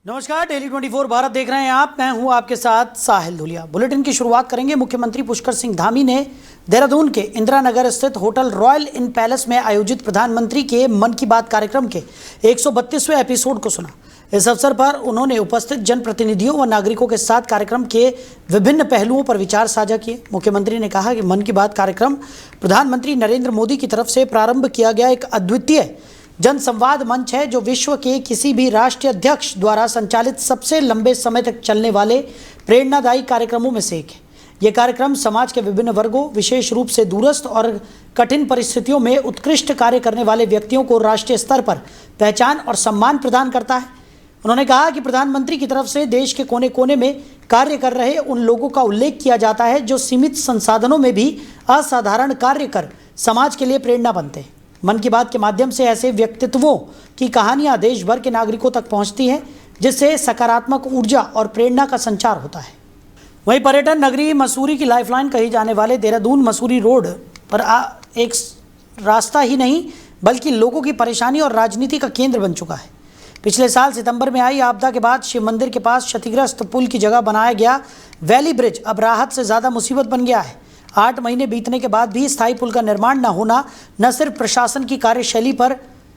नमस्कार, डेली 24 भारत देख रहे हैं आप। मैं हूं आपके साथ साहिल धुलिया। बुलेटिन की शुरुआत करेंगे। मुख्यमंत्री पुष्कर सिंह धामी ने देहरादून के इंदिरा नगर स्थित होटल रॉयल इन पैलेस में आयोजित प्रधानमंत्री के मन की बात कार्यक्रम के 132वें एपिसोड को सुना। इस अवसर पर उन्होंने उपस्थित जनप्रतिनिधियों व नागरिकों के साथ कार्यक्रम के विभिन्न पहलुओं पर विचार साझा किए। मुख्यमंत्री ने कहा कि मन की बात कार्यक्रम प्रधानमंत्री नरेंद्र मोदी की तरफ से प्रारंभ किया गया एक अद्वितीय जनसंवाद मंच है, जो विश्व के किसी भी राष्ट्रीय अध्यक्ष द्वारा संचालित सबसे लंबे समय तक चलने वाले प्रेरणादायी कार्यक्रमों में से एक है। ये कार्यक्रम समाज के विभिन्न वर्गों, विशेष रूप से दूरस्थ और कठिन परिस्थितियों में उत्कृष्ट कार्य करने वाले व्यक्तियों को राष्ट्रीय स्तर पर पहचान और सम्मान प्रदान करता है। उन्होंने कहा कि प्रधानमंत्री की तरफ से देश के कोने कोने में कार्य कर रहे उन लोगों का उल्लेख किया जाता है जो सीमित संसाधनों में भी असाधारण कार्य कर समाज के लिए प्रेरणा बनते हैं। मन की बात के माध्यम से ऐसे व्यक्तित्वों की कहानियां देश भर के नागरिकों तक पहुंचती हैं, जिससे सकारात्मक ऊर्जा और प्रेरणा का संचार होता है। वहीं पर्यटन नगरी मसूरी की लाइफलाइन कही जाने वाले देहरादून मसूरी रोड पर एक रास्ता ही नहीं बल्कि लोगों की परेशानी और राजनीति का केंद्र बन चुका है। पिछले साल सितंबर में आई आपदा के बाद शिव मंदिर के पास क्षतिग्रस्त पुल की जगह बनाया गया वैली ब्रिज अब राहत से ज़्यादा मुसीबत बन गया है। 8 महीने बीतने के बाद भी स्थायी पुल का निर्माण न होना न सिर्फ प्रशासन की कार्यशैली पर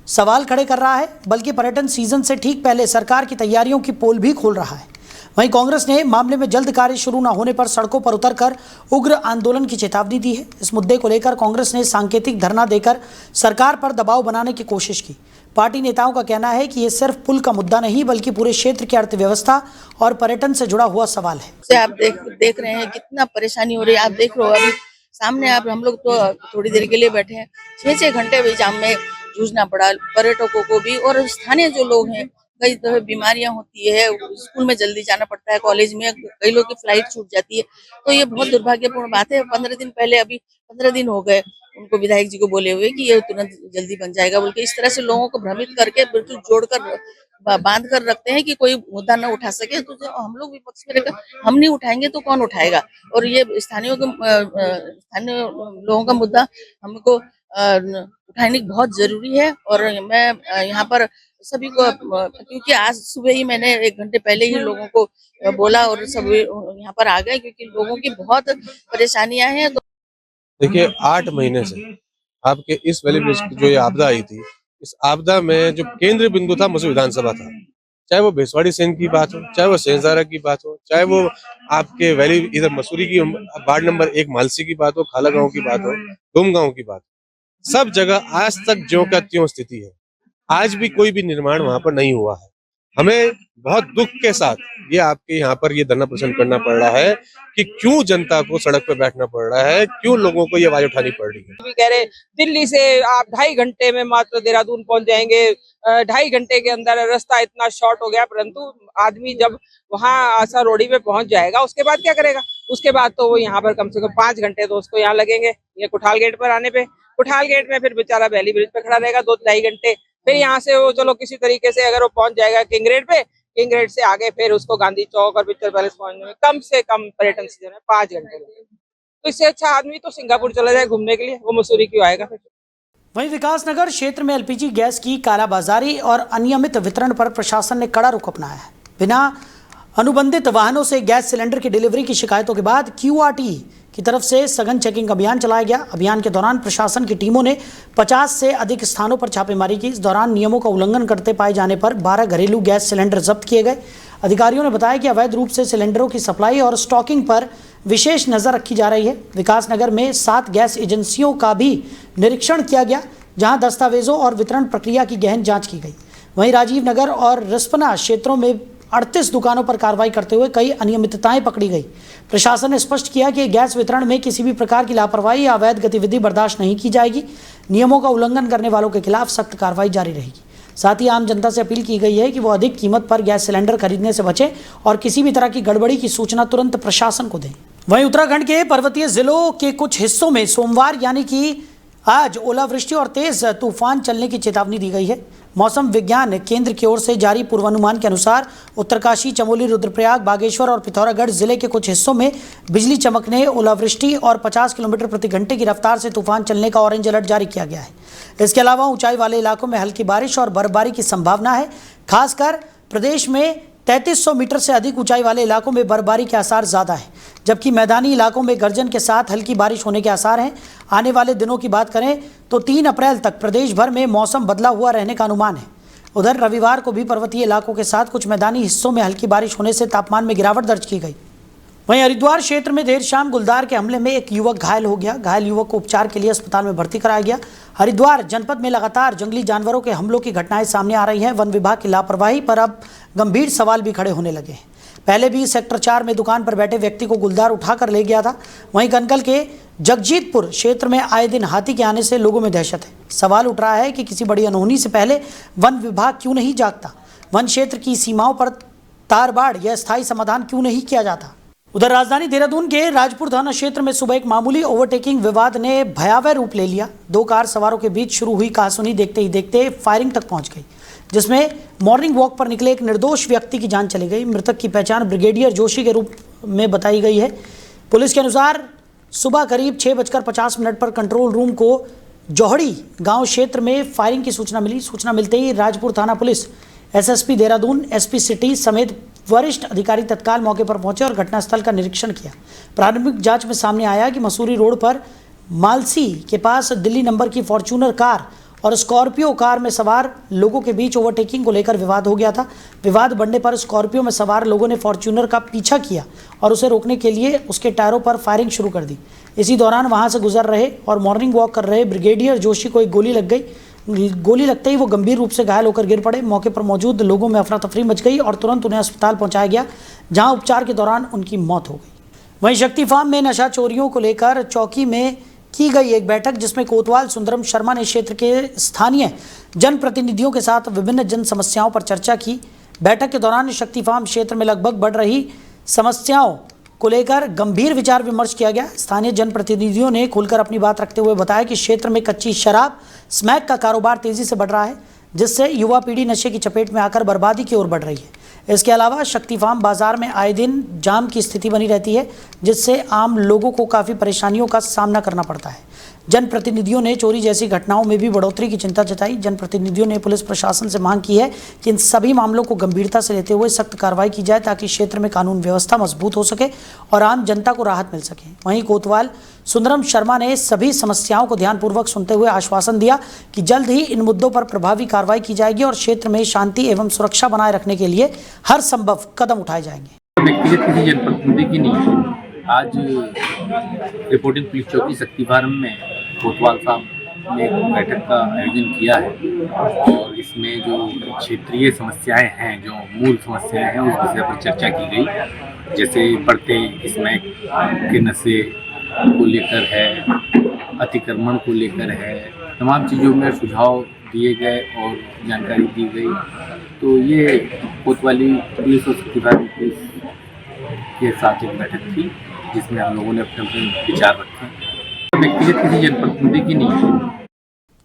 सवाल खड़े कर रहा है, बल्कि पर्यटन सीजन से ठीक पहले सरकार की तैयारियों की पोल भी खोल रहा है। वहीं कांग्रेस ने मामले में जल्द कार्य शुरू न होने पर सड़कों पर उतरकर उग्र आंदोलन की चेतावनी दी है। इस मुद्दे को लेकर कांग्रेस ने सांकेतिक धरना देकर सरकार पर दबाव बनाने की कोशिश की। पार्टी नेताओं का कहना है कि ये सिर्फ पुल का मुद्दा नहीं बल्कि पूरे क्षेत्र की अर्थव्यवस्था और पर्यटन से जुड़ा हुआ सवाल है। आप देख रहे हैं कितना परेशानी हो रही है। आप देख रहे हो अभी सामने आप हम लोग तो थोड़ी देर के लिए बैठे हैं, 6-6 घंटे भी जाम में जूझना पड़ा पर्यटकों को भी, और स्थानीय जो लोग हैं कई तरह बीमारियां होती है, स्कूल में जल्दी जाना पड़ता है, कॉलेज में कई लोग की फ्लाइट छूट जाती है। तो ये बहुत दुर्भाग्यपूर्ण बात है। 15 दिन पहले अभी 15 दिन हो गए उनको विधायक जी को बोले हुए कि ये तुरंत जल्दी बन जाएगा बोल के। इस तरह से लोगों को भ्रमित करके बिल्कुल जोड़कर बांध कर रखते हैं कि कोई मुद्दा न उठा सके। तो जो हम लोग विपक्ष में रहकर हम नहीं उठाएंगे तो कौन उठाएगा। और ये स्थानीय लोगों का मुद्दा हमको उठाने की बहुत जरूरी है। और मैं यहाँ पर सभी को, क्योंकि आज सुबह ही मैंने 1 घंटे पहले ही लोगों को बोला और सब यहाँ पर आ गए क्योंकि लोगों की बहुत परेशानियां हैं। देखिए 8 महीने से आपके इस वैली ब्रिज की जो ये आपदा आई थी, इस आपदा में जो केंद्र बिंदु था मसूरी विधानसभा था। चाहे वो भेसवाड़ी सेन की बात हो, चाहे वो सेंजारा की बात हो, चाहे वो आपके वैली इधर मसूरी की वार्ड नंबर 1 मालसी की बात हो, खाला गांव की बात हो, डोम गांव की बात हो, सब जगह आज तक ज्यों का त्यों स्थिति है। आज भी कोई भी निर्माण वहां पर नहीं हुआ है। हमें बहुत दुख के साथ ये आपके यहाँ पर ये धरना प्रदर्शन करना पड़ रहा है कि क्यों जनता को सड़क पर बैठना पड़ रहा है, क्यों लोगों को ये आवाज उठानी पड़ रही है। कह रहे दिल्ली से आप 2.5 घंटे में मात्र देहरादून पहुंच जाएंगे, 2.5 घंटे के अंदर रास्ता इतना शॉर्ट हो गया। परंतु आदमी जब वहाँ आशा रोडी पे पहुंच जाएगा उसके बाद क्या करेगा? उसके बाद तो वो यहाँ पर कम से कम 5 घंटे तो उसको यहाँ लगेंगे। ये कुठाल गेट पर आने पे, कुठाल गेट में फिर बेचारा वैली ब्रिज पे खड़ा रहेगा 2-2.5 घंटे। फिर यहाँ से वो चलो किसी तरीके से अगर वो पहुंच जाएगा किंग रेड पे, किंग रेड से आगे फिर उसको गांधी चौक और पिक्चर पैलेस पहुंचने में कम से कम पर्यटन सीजन में 5 घंटे लगेंगे। तो इससे अच्छा आदमी तो सिंगापुर चला जाए घूमने के लिए, वो मसूरी क्यों आएगा फिर। वहीं विकासनगर क्षेत्र में एलपीजी गैस की कालाबाजारी और अनियमित वितरण पर प्रशासन ने कड़ा रुख अपनाया है। बिना अनुबंधित वाहनों से गैस सिलेंडर की डिलीवरी की शिकायतों के बाद क्यूआरटी की तरफ से सघन चेकिंग अभियान चलाया गया। अभियान के दौरान प्रशासन की टीमों ने 50 से अधिक स्थानों पर छापेमारी की। इस दौरान नियमों का उल्लंघन करते पाए जाने पर 12 घरेलू गैस सिलेंडर जब्त किए गए। अधिकारियों ने बताया कि अवैध रूप से सिलेंडरों की सप्लाई और स्टॉकिंग पर विशेष नज़र रखी जा रही है। विकासनगर में 7 गैस एजेंसियों का भी निरीक्षण किया गया, जहां दस्तावेजों और वितरण प्रक्रिया की गहन जाँच की गई। वहीं राजीव नगर और रिस्पना क्षेत्रों में 38 दुकानों पर कार्रवाई करते हुए कई अनियमितताएं पकड़ी गई। प्रशासन ने स्पष्ट किया कि गैस वितरण में किसी भी प्रकार की लापरवाही या अवैध गतिविधि बर्दाश्त नहीं की जाएगी। नियमों का उल्लंघन करने वालों के खिलाफ सख्त कार्रवाई जारी रहेगी। साथ ही आम जनता से अपील की गई है कि वो अधिक कीमत पर गैस सिलेंडर खरीदने से बचें और किसी भी तरह की गड़बड़ी की सूचना तुरंत प्रशासन को दें। वहीं उत्तराखंड के पर्वतीय जिलों के कुछ हिस्सों में सोमवार यानी कि आज ओलावृष्टि और तेज तूफान चलने की चेतावनी दी गई है। मौसम विज्ञान केंद्र की ओर से जारी पूर्वानुमान के अनुसार उत्तरकाशी, चमोली, रुद्रप्रयाग, बागेश्वर और पिथौरागढ़ जिले के कुछ हिस्सों में बिजली चमकने, ओलावृष्टि और 50 किलोमीटर प्रति घंटे की रफ्तार से तूफान चलने का ऑरेंज अलर्ट जारी किया गया है। इसके अलावा ऊंचाई वाले इलाकों में हल्की बारिश और बर्फबारी की संभावना है। खासकर प्रदेश में 3300 मीटर से अधिक ऊंचाई वाले इलाकों में बर्फबारी के आसार ज़्यादा है, जबकि मैदानी इलाकों में गर्जन के साथ हल्की बारिश होने के आसार हैं। आने वाले दिनों की बात करें तो 3 अप्रैल तक प्रदेश भर में मौसम बदला हुआ रहने का अनुमान है। उधर रविवार को भी पर्वतीय इलाकों के साथ कुछ मैदानी हिस्सों में हल्की बारिश होने से तापमान में गिरावट दर्ज की गई। वहीं हरिद्वार क्षेत्र में देर शाम गुलदार के हमले में एक युवक घायल हो गया। घायल युवक को उपचार के लिए अस्पताल में भर्ती कराया गया। हरिद्वार जनपद में लगातार जंगली जानवरों के हमलों की घटनाएं सामने आ रही हैं। वन विभाग की लापरवाही पर अब गंभीर सवाल भी खड़े होने लगे हैं। पहले भी सेक्टर 4 में दुकान पर बैठे व्यक्ति को गुलदार उठाकर ले गया था। वहीं कनकल के जगजीतपुर क्षेत्र में आए दिन हाथी के आने से लोगों में दहशत है। सवाल उठ रहा है कि किसी बड़ी अनहोनी से पहले वन विभाग क्यों नहीं जागता? वन क्षेत्र की सीमाओं पर तारबाड़ या स्थायी समाधान क्यों नहीं किया जाता? उधर राजधानी देहरादून के राजपुर थाना क्षेत्र में सुबह एक मामूली ओवरटेकिंग विवाद ने भयावह रूप ले लिया। 2 कार सवारों के बीच शुरू हुई कहासुनी देखते ही देखते फायरिंग तक पहुंच गई, जिसमें मॉर्निंग वॉक पर निकले एक निर्दोष व्यक्ति की जान चली गई। मृतक की पहचान ब्रिगेडियर जोशी के रूप में बताई गई है। पुलिस के अनुसार सुबह करीब 6:50 पर कंट्रोल रूम को जोहड़ी गांव क्षेत्र में फायरिंग की सूचना मिली। सूचना मिलते ही राजपुर थाना police, SSP Dehradun, SP city समेत वरिष्ठ अधिकारी तत्काल मौके पर पहुंचे और घटनास्थल का निरीक्षण किया। प्रारंभिक जांच में सामने आया कि मसूरी रोड पर मालसी के पास दिल्ली नंबर की फॉर्च्यूनर कार और स्कॉर्पियो कार में सवार लोगों के बीच ओवरटेकिंग को लेकर विवाद हो गया था। विवाद बढ़ने पर स्कॉर्पियो में सवार लोगों ने फॉर्च्यूनर का पीछा किया और उसे रोकने के लिए उसके टायरों पर फायरिंग शुरू कर दी। इसी दौरान वहां से गुजर रहे और मॉर्निंग वॉक कर रहे ब्रिगेडियर जोशी को एक गोली लग गई। गोली लगते ही वो गंभीर रूप से घायल होकर गिर पड़े। मौके पर मौजूद लोगों में अफरा तफरी मच गई और तुरंत उन्हें अस्पताल पहुंचाया गया, जहां उपचार के दौरान उनकी मौत हो गई। वहीं शक्ति फार्म में नशा चोरियों को लेकर चौकी में की गई एक बैठक, जिसमें कोतवाल सुंदरम शर्मा ने क्षेत्र के स्थानीय जनप्रतिनिधियों के साथ विभिन्न जन समस्याओं पर चर्चा की। बैठक के दौरान शक्ति फार्म क्षेत्र में लगभग बढ़ रही समस्याओं को लेकर गंभीर विचार विमर्श किया गया। स्थानीय जनप्रतिनिधियों ने खुलकर अपनी बात रखते हुए बताया कि क्षेत्र में कच्ची शराब, स्मैक का कारोबार तेजी से बढ़ रहा है, जिससे युवा पीढ़ी नशे की चपेट में आकर बर्बादी की ओर बढ़ रही है। इसके अलावा शक्ति फार्म बाजार में आए दिन जाम की स्थिति बनी रहती है, जिससे आम लोगों को काफ़ी परेशानियों का सामना करना पड़ता है। जनप्रतिनिधियों ने चोरी जैसी घटनाओं में भी बढ़ोतरी की चिंता जताई। जनप्रतिनिधियों ने पुलिस प्रशासन से मांग की है कि इन सभी मामलों को गंभीरता से लेते हुए सख्त कार्रवाई की जाए, ताकि क्षेत्र में कानून व्यवस्था मजबूत हो सके और आम जनता को राहत मिल सके। वहीं कोतवाल सुंदरम शर्मा ने सभी समस्याओं को ध्यानपूर्वक सुनते हुए आश्वासन दिया कि जल्द ही इन मुद्दों पर प्रभावी कार्रवाई की जाएगी और क्षेत्र में शांति एवं सुरक्षा बनाए रखने के लिए हर संभव कदम उठाए जाएंगे। व्यक्तिगत किसी जनप्रतिनिधि की नहीं है। आज रिपोर्टिंग पुलिस चौकी शक्ति फार्म में कोतवाल साहब ने एक बैठक का आयोजन किया है और इसमें जो क्षेत्रीय समस्याएं हैं, जो मूल समस्याएं हैं, उस विषय पर चर्चा की गई। जैसे बढ़ते स्मैक के नशे को लेकर है, अतिक्रमण को लेकर है, तमाम चीज़ों में सुझाव दिए गए और जानकारी दी गई। तो ये कोतवाली पुलिस और शक्ति फार्म पुलिस के साथ एक बैठक थी, जिसमें हम लोगों ने अपने अपने विचार रखे। व्यक्तिगत किसी जनप्रतिनिधि की नहीं है।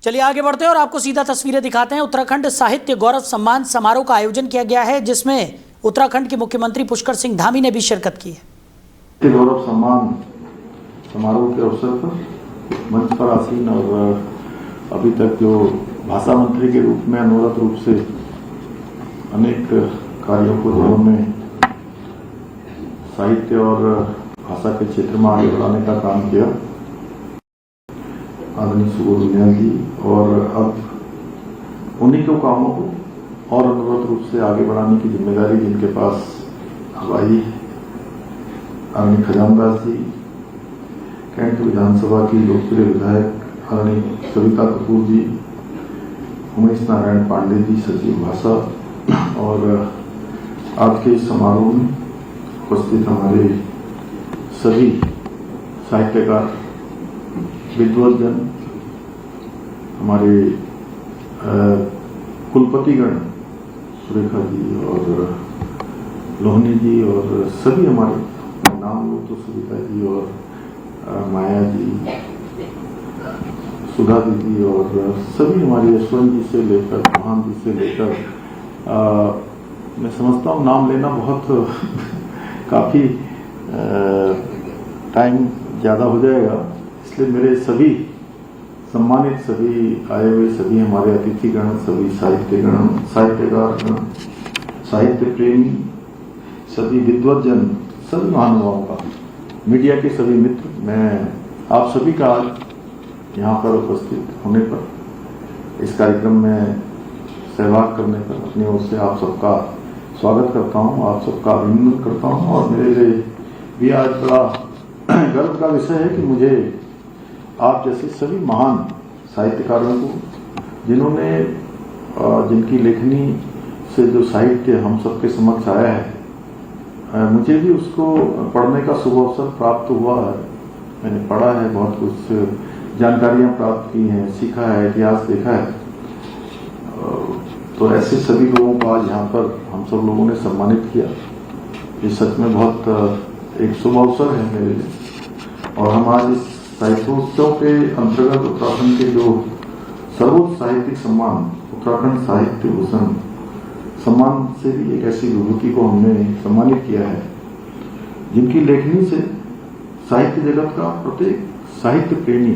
चलिए आगे बढ़ते हैं और आपको सीधा तस्वीरें दिखाते हैं। उत्तराखंड साहित्य गौरव सम्मान समारोह का आयोजन किया गया है, जिसमें उत्तराखंड के मुख्यमंत्री पुष्कर सिंह धामी ने भी शिरकत की है। गौरव सम्मान समारोह के अवसर पर मंच पर आसीन और अभी तक जो भाषा मंत्री के रूप में अनवरत रूप से अनेक कार्यों को जिन्होंने साहित्य और भाषा के क्षेत्र में आगे बढ़ाने का काम किया, आदरणीय सुबोध उनियाल जी, और अब उन्हीं के कामों को और अनवरत रूप से आगे बढ़ाने की जिम्मेदारी जिनके पास आई, आदरणीय खजानदास जी, कैंट विधानसभा की लोकप्रिय विधायक आदरणीय सविता कपूर जी, उमेश नारायण पांडे जी सचिव भाषा, और आज के इस समारोह में उपस्थित हमारे सभी साहित्यकार, विद्वजन, हमारे कुलपतिगण सुरेखा जी और लोहनी जी और सभी हमारे नाम लो तो सुविधा जी और माया जी, सुधा दीदी और सभी हमारे यशवंत जी से लेकर मोहन जी से लेकर मैं समझता हूँ नाम लेना बहुत काफ़ी टाइम ज़्यादा हो जाएगा, इसलिए मेरे सभी सम्मानित सभी आए हुए सभी हमारे अतिथिगण, सभी साहित्यगण, साहित्यकार, साहित्य प्रेमी, सभी विद्वज्जन, सभी महानुभावों का, मीडिया के सभी मित्र, मैं आप सभी का आज यहाँ पर उपस्थित होने पर, इस कार्यक्रम में सहभाग करने पर अपनी ओर से आप सबका स्वागत करता हूँ, आप सबका अभिनंदन करता हूँ। और मेरे लिए भी आज बड़ा गर्व का विषय है कि मुझे आप जैसे सभी महान साहित्यकारों को, जिन्होंने जिनकी लेखनी से जो साहित्य हम सबके समक्ष आया है, मुझे भी उसको पढ़ने का शुभ अवसर प्राप्त हुआ है। मैंने पढ़ा है, बहुत कुछ जानकारियां प्राप्त की हैं, सीखा है, इतिहास देखा है। तो ऐसे सभी लोगों को आज यहाँ पर हम सब लोगों ने सम्मानित किया। ये सच में बहुत एक शुभ अवसर है मेरे लिए। और हम आज इस साहित्योत्सव के अंतर्गत उत्तराखंड के जो सर्वोच्च साहित्यिक सम्मान, उत्तराखंड साहित्य भूषण सम्मान से भी एक ऐसी विभूति को हमने सम्मानित किया है, जिनकी लेखनी से साहित्य जगत का प्रत्येक साहित्य प्रेमी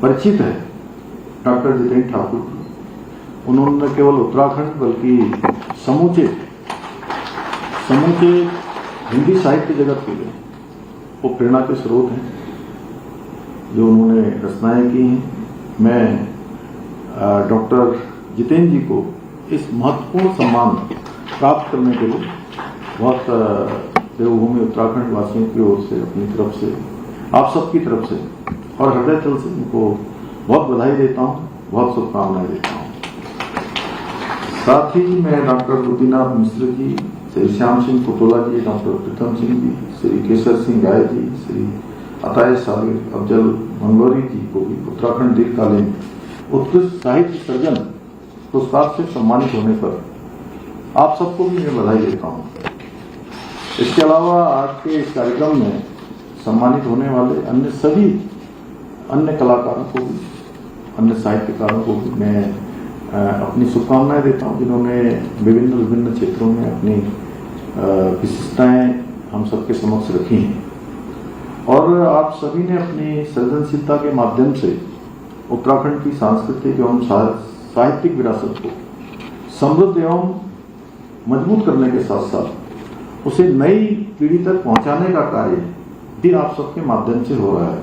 परिचित है। डॉक्टर जितेंद्र ठाकुर, उन्होंने न केवल उत्तराखंड बल्कि समूचे हिंदी साहित्य जगत के लिए वो प्रेरणा के स्रोत हैं, जो उन्होंने रचनाएं की हैं। मैं डॉक्टर जितेंद्र जी को इस महत्वपूर्ण सम्मान प्राप्त करने के लिए बहुत देवभूमि उत्तराखंड वासियों की ओर से, अपनी तरफ से, आप सबकी तरफ से और हृदय तल से उनको बहुत बधाई देता हूँ, बहुत शुभकामनाएं देता हूँ। साथ ही मैं डॉक्टर गोपीनाथ मिश्र जी, श्री श्याम सिंह पुतोला जी, डॉक्टर प्रीतम सिंह जी, श्री केसर सिंह राय जी, श्री अताय साबिर अफजल मंगलोरी जी को भी उत्तराखंड दीर्घकालीन उत्कृष्ट साहित्य सर्जन पुरस्कार से सम्मानित होने पर आप सबको भी मैं बधाई देता हूँ। इसके अलावा आज के इस कार्यक्रम में सम्मानित होने वाले अन्य सभी अन्य कलाकारों को भी, अन्य साहित्यकारों को भी मैं अपनी शुभकामनाएं देता हूं, जिन्होंने विभिन्न क्षेत्रों में अपनी विशिष्टताएं हम सबके समक्ष रखी हैं। और आप सभी ने अपनी सृजनशीलता के माध्यम से उत्तराखंड की सांस्कृतिक एवं साहित्यिक विरासत को समृद्ध एवं मजबूत करने के साथ साथ उसे नई पीढ़ी तक पहुंचाने का कार्य भी आप सबके माध्यम से हो रहा है।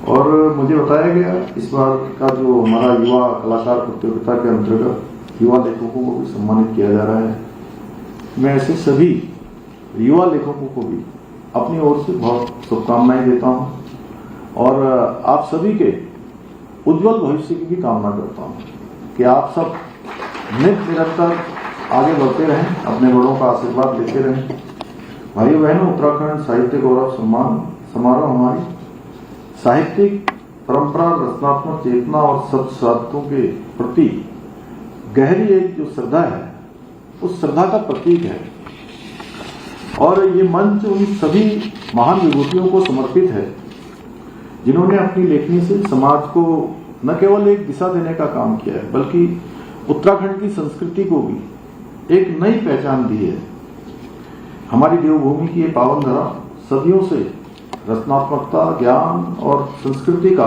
और मुझे बताया गया इस बार का जो हमारा युवा कलाकार प्रतियोगिता के अंतर्गत युवा लेखकों को भी सम्मानित किया जा रहा है। मैं ऐसे सभी युवा लेखकों को भी अपनी ओर से बहुत शुभकामनाएं देता हूं और आप सभी के उज्जवल भविष्य की भी कामना करता हूं कि आप सब निरंतर आगे बढ़ते रहें, अपने बड़ों का आशीर्वाद लेते रहें। भाइयों बहनों, उत्तराखंड साहित्य गौरव सम्मान समारोह हमारी साहित्यिक परंपरा, रचनात्मक चेतना और सत्साधकों के प्रति गहरी एक जो श्रद्धा है, उस श्रद्धा का प्रतीक है। और ये मंच उन सभी महान विभूतियों को समर्पित है, जिन्होंने अपनी लेखनी से समाज को न केवल एक दिशा देने का काम किया है, बल्कि उत्तराखंड की संस्कृति को भी एक नई पहचान दी है। हमारी देवभूमि की ये पावन धरा सदियों से रचनात्मकता, ज्ञान और संस्कृति का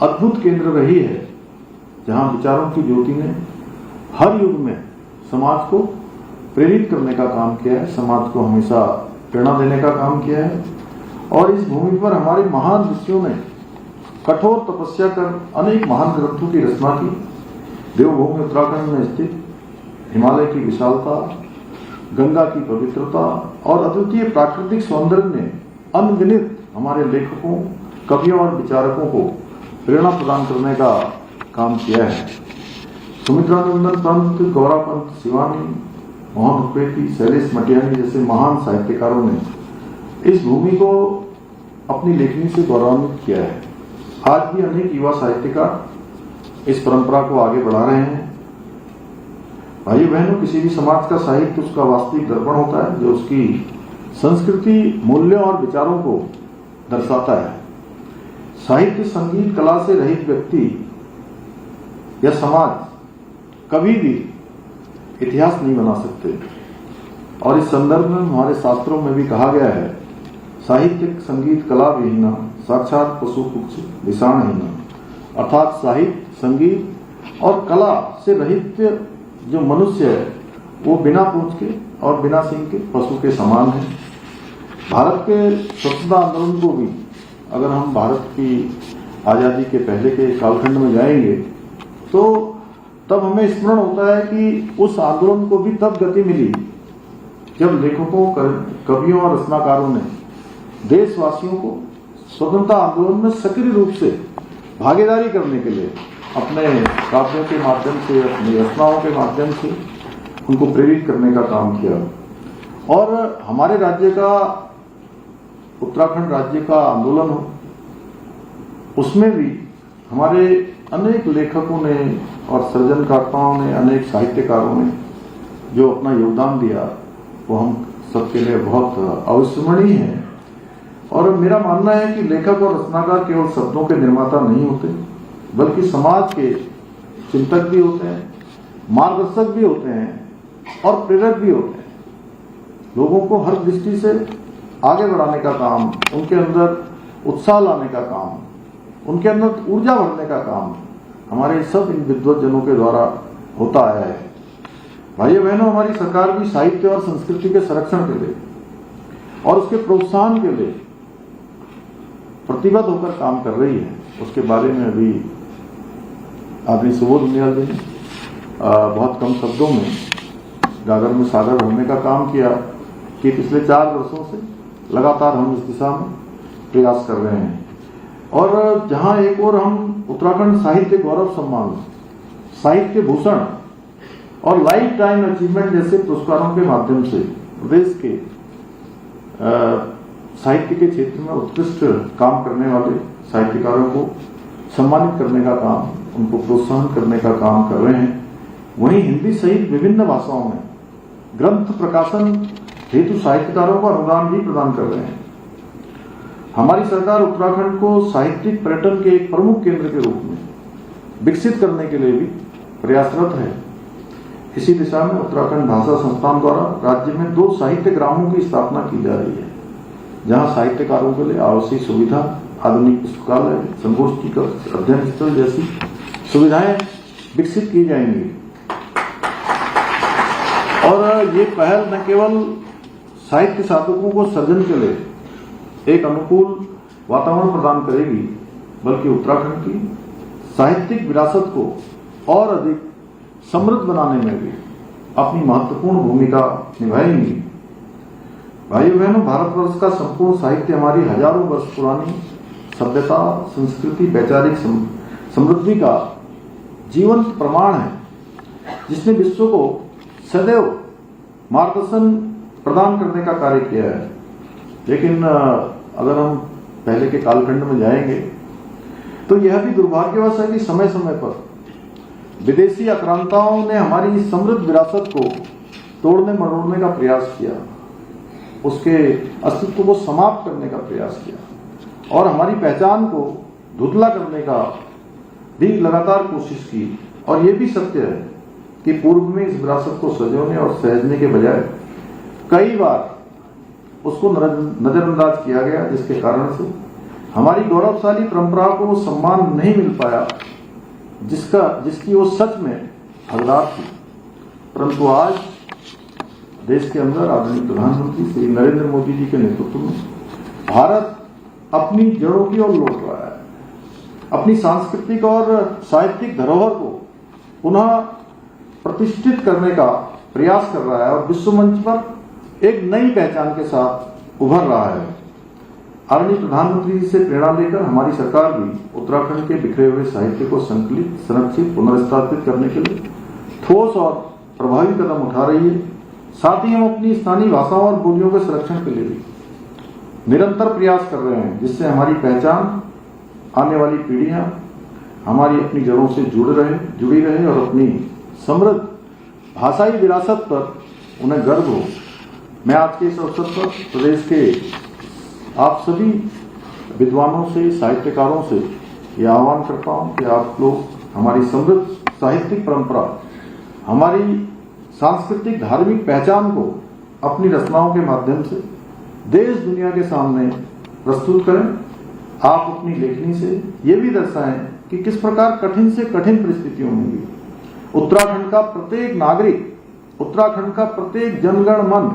अद्भुत केंद्र रही है, जहां विचारों की ज्योति ने हर युग में समाज को प्रेरित करने का काम किया है, समाज को हमेशा प्रेरणा देने का काम किया है। और इस भूमि पर हमारे महान ऋषियों ने कठोर तपस्या कर अनेक महान ग्रंथों की रचना की। देवभूमि उत्तराखंड में स्थित हिमालय की विशालता, गंगा की पवित्रता और अद्वितीय प्राकृतिक सौंदर्य ने अनगिनत हमारे लेखकों, कवियों और विचारकों को प्रेरणा प्रदान करने का काम किया है। सुमित्रानंदन पंत, गौरा पंत शिवानी, मोहन उपेती, शैलेश मटियानी जैसे महान साहित्यकारों ने इस भूमि को अपनी लेखनी से गौरवान्वित किया है। आज भी अनेक युवा साहित्यकार इस परंपरा को आगे बढ़ा रहे हैं। भाइयों बहनों, किसी भी समाज का साहित्य उसका वास्तविक दर्पण होता है, जो उसकी संस्कृति, मूल्यों और विचारों को दर्शाता है। साहित्य, संगीत, कला से रहित व्यक्ति या समाज कभी भी इतिहास नहीं बना सकते। और इस संदर्भ में हमारे शास्त्रों में भी कहा गया है, साहित्य, संगीत, कला विहीना साक्षात पशु पुक्ष विषाणहीना। अर्थात साहित्य, संगीत और कला से रहित जो मनुष्य है, वो बिना पूंछ के और बिना सींग के पशु के समान है। भारत के स्वतंत्रता आंदोलन को भी अगर हम भारत की आजादी के पहले के कालखंड में जाएंगे तो तब हमें स्मरण होता है कि उस आंदोलन को भी तब गति मिली जब लेखकों, कवियों और रचनाकारों ने देशवासियों को स्वतंत्रता आंदोलन में सक्रिय रूप से भागीदारी करने के लिए अपने काव्यों के माध्यम से, अपनी रचनाओं के माध्यम से उनको प्रेरित करने का काम किया। और हमारे राज्य का, उत्तराखंड राज्य का आंदोलन हो, उसमें भी हमारे अनेक लेखकों ने और सृजनकर्ताओं ने, अनेक साहित्यकारों ने जो अपना योगदान दिया वो हम सबके लिए बहुत अविस्मरणीय है। और मेरा मानना है कि लेखक और रचनाकार केवल शब्दों के निर्माता नहीं होते, बल्कि समाज के चिंतक भी होते हैं, मार्गदर्शक भी होते हैं और प्रेरक भी होते हैं। लोगों को हर दृष्टि से आगे बढ़ाने का काम, उनके अंदर उत्साह लाने का काम, उनके अंदर ऊर्जा भरने का काम हमारे सब इन विद्वज्जनों के द्वारा होता आया है। भाइयों बहनों, हमारी सरकार भी साहित्य और संस्कृति के संरक्षण के लिए और उसके प्रोत्साहन के लिए प्रतिबद्ध होकर काम कर रही है। उसके बारे में अभी आदरणीय सुबोध उनियाल जी ने बहुत कम शब्दों में गागर में सागर होने का काम किया कि पिछले 4 वर्षों से लगातार हम इस दिशा में प्रयास कर रहे हैं। और जहां एक और हम उत्तराखंड साहित्य गौरव सम्मान, साहित्य भूषण और लाइफ टाइम अचीवमेंट जैसे पुरस्कारों के माध्यम से प्रदेश के साहित्य के क्षेत्र में उत्कृष्ट काम करने वाले साहित्यकारों को सम्मानित करने का काम, उनको प्रोत्साहन करने का काम कर रहे हैं, वहीं हिंदी सहित विभिन्न भाषाओं में ग्रंथ प्रकाशन हेतु साहित्यकारों को अनुदान भी प्रदान कर रहे हैं। हमारी सरकार उत्तराखंड को साहित्यिक पर्यटन के एक प्रमुख केंद्र के रूप में विकसित करने के लिए भी प्रयासरत है। इसी दिशा में उत्तराखंड भाषा संस्थान द्वारा राज्य में 2 साहित्य ग्रामों की स्थापना की जा रही है, जहां साहित्यकारों के लिए आवश्यक सुविधा, आधुनिक पुस्तकालय, संगोष्ठी का अध्ययन स्थल जैसी सुविधाएं विकसित की जाएंगी। और ये पहल न केवल साहित्य साधकों को सृजन के लिए एक अनुकूल वातावरण प्रदान करेगी, बल्कि उत्तराखंड की साहित्यिक विरासत को और अधिक समृद्ध बनाने में भी अपनी महत्वपूर्ण भूमिका निभाएंगी। भाइयों बहनों, भारतवर्ष का संपूर्ण साहित्य हमारी हजारों वर्ष पुरानी सभ्यता, संस्कृति, वैचारिक समृद्धि का जीवंत प्रमाण है, जिसने विश्व को सदैव मार्गदर्शन प्रदान करने का कार्य किया है। लेकिन अगर हम पहले के कालखंड में जाएंगे तो यह भी दुर्भाग्यवश है कि समय समय पर विदेशी आक्रांताओं ने हमारी इस समृद्ध विरासत को तोड़ने मरोड़ने का प्रयास किया, उसके अस्तित्व को समाप्त करने का प्रयास किया और हमारी पहचान को धुंधला करने का भी लगातार कोशिश की। और ये भी सत्य है कि पूर्व में इस विरासत को सजोने और सहेजने के बजाय कई बार उसको नजरअंदाज किया गया, जिसके कारण से हमारी गौरवशाली परंपरा को वो सम्मान नहीं मिल पाया जिसकी वो सच में हकदार थी। परंतु आज देश के अंदर आदरणीय प्रधानमंत्री श्री नरेंद्र मोदी जी के नेतृत्व में भारत अपनी जड़ों की ओर लौट रहा है, अपनी सांस्कृतिक और साहित्यिक धरोहर को पुनः प्रतिष्ठित करने का प्रयास कर रहा है और विश्व मंच पर एक नई पहचान के साथ उभर रहा है। आदरणीय प्रधानमंत्री जी से प्रेरणा लेकर हमारी सरकार भी उत्तराखंड के बिखरे हुए साहित्य को संकलित, संरक्षित, पुनर्स्थापित करने के लिए ठोस और प्रभावी कदम उठा रही है। साथ ही हम अपनी स्थानीय भाषाओं और बोलियों के संरक्षण के लिए भी निरंतर प्रयास कर रहे हैं, जिससे हमारी पहचान, आने वाली पीढ़ियां हमारी अपनी जड़ों से जुड़ी रहे और अपनी समृद्ध भाषाई विरासत पर उन्हें गर्व हो। मैं आज के इस अवसर पर प्रदेश के आप सभी विद्वानों से, साहित्यकारों से यह आह्वान करता हूं कि आप लोग हमारी समृद्ध साहित्यिक परंपरा, हमारी सांस्कृतिक धार्मिक पहचान को अपनी रचनाओं के माध्यम से देश दुनिया के सामने प्रस्तुत करें। आप अपनी लेखनी से ये भी दर्शाएं कि किस प्रकार कठिन से कठिन परिस्थितियों में भी उत्तराखंड का प्रत्येक नागरिक उत्तराखंड का प्रत्येक जनगण मन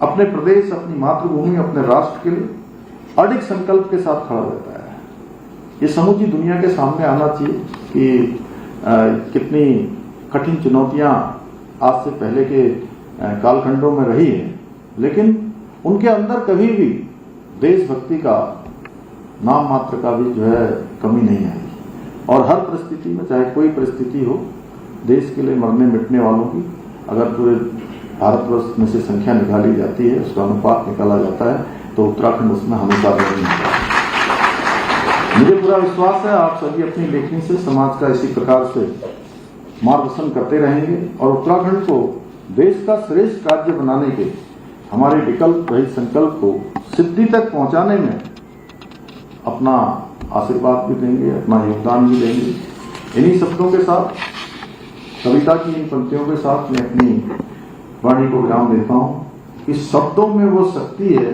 अपने प्रदेश, अपनी मातृभूमि, अपने राष्ट्र के लिए अडिग संकल्प के साथ खड़ा रहता है। ये समूची दुनिया के सामने आना चाहिए कि कितनी कठिन चुनौतियां आज से पहले के कालखंडों में रही है, लेकिन उनके अंदर कभी भी देशभक्ति का नाम मात्र का भी जो है कमी नहीं आई। और हर परिस्थिति में, चाहे कोई परिस्थिति हो, देश के लिए मरने मिटने वालों की अगर पूरे भारतवर्ष में से संख्या निकाली जाती है, उसका अनुपात निकाला जाता है, तो उत्तराखंड उसमें हमेशा नहीं होता है। मुझे पूरा विश्वास है आप सभी अपनी लेखनी से समाज का इसी प्रकार से मार्गदर्शन करते रहेंगे और उत्तराखंड को देश का श्रेष्ठ राज्य बनाने के हमारे विकल्प रहित संकल्प को सिद्धि तक पहुंचाने में अपना आशीर्वाद भी देंगे, अपना योगदान भी देंगे। इन्हीं शब्दों के साथ, कविता की इन पंक्तियों के साथ मैं अपनी वाणी को विराम देता हूं कि शब्दों में वो शक्ति है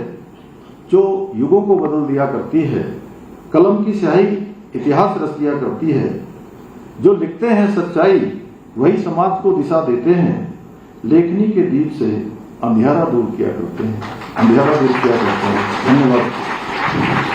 जो युगों को बदल दिया करती है, कलम की स्याही इतिहास रच दिया करती है, जो लिखते हैं सच्चाई वही समाज को दिशा देते हैं, लेखनी के दीप से अंधियारा दूर किया करते हैं, अंधियारा दूर किया करते हैं। धन्यवाद।